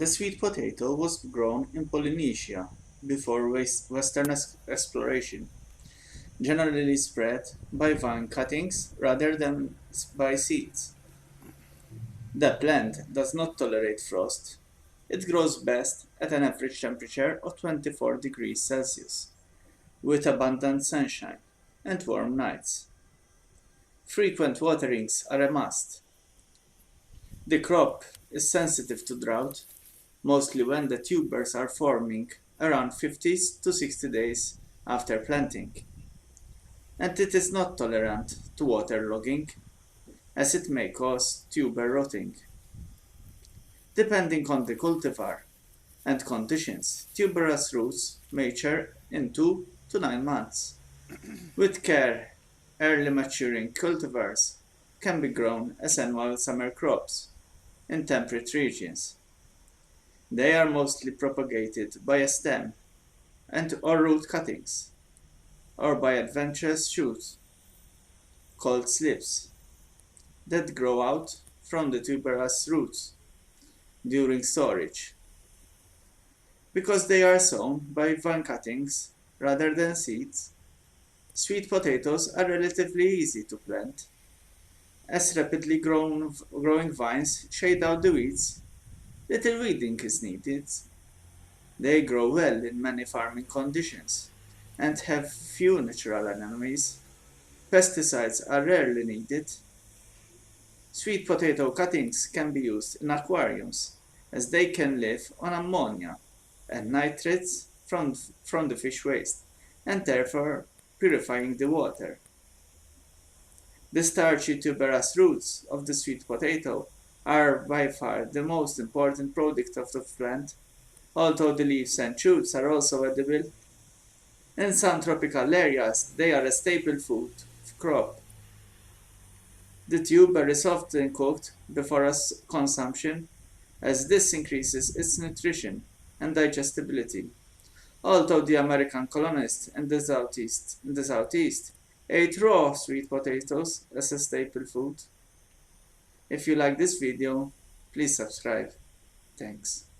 The sweet potato was grown in Polynesia before Western exploration, generally spread by vine cuttings rather than by seeds. The plant does not tolerate frost. It grows best at an average temperature of 24 degrees Celsius, with abundant sunshine and warm nights. Frequent waterings are a must. The crop is sensitive to drought, mostly when the tubers are forming around 50 to 60 days after planting, and it is not tolerant to waterlogging, as it may cause tuber rotting. Depending on the cultivar and conditions, tuberous roots mature in 2 to 9 months. With care, early maturing cultivars can be grown as annual summer crops in temperate regions. They are mostly propagated by a stem or root cuttings, or by adventitious shoots, called slips, that grow out from the tuberous roots during storage. Because they are sown by vine cuttings rather than seeds, sweet potatoes are relatively easy to plant, as rapidly growing vines shade out the weeds. Little weeding is needed. They grow well in many farming conditions and have few natural enemies. Pesticides are rarely needed. Sweet potato cuttings can be used in aquariums, as they can live on ammonia and nitrates from the fish waste, and therefore purifying the water. The starchy tuberous roots of the sweet potato are by far the most important product of the plant, although the leaves and shoots are also edible. In some tropical areas, they are a staple food crop. The tuber is often cooked before consumption, as this increases its nutrition and digestibility. Although the American colonists in the southeast ate raw sweet potatoes as a staple food. If you like this video, please subscribe. Thanks.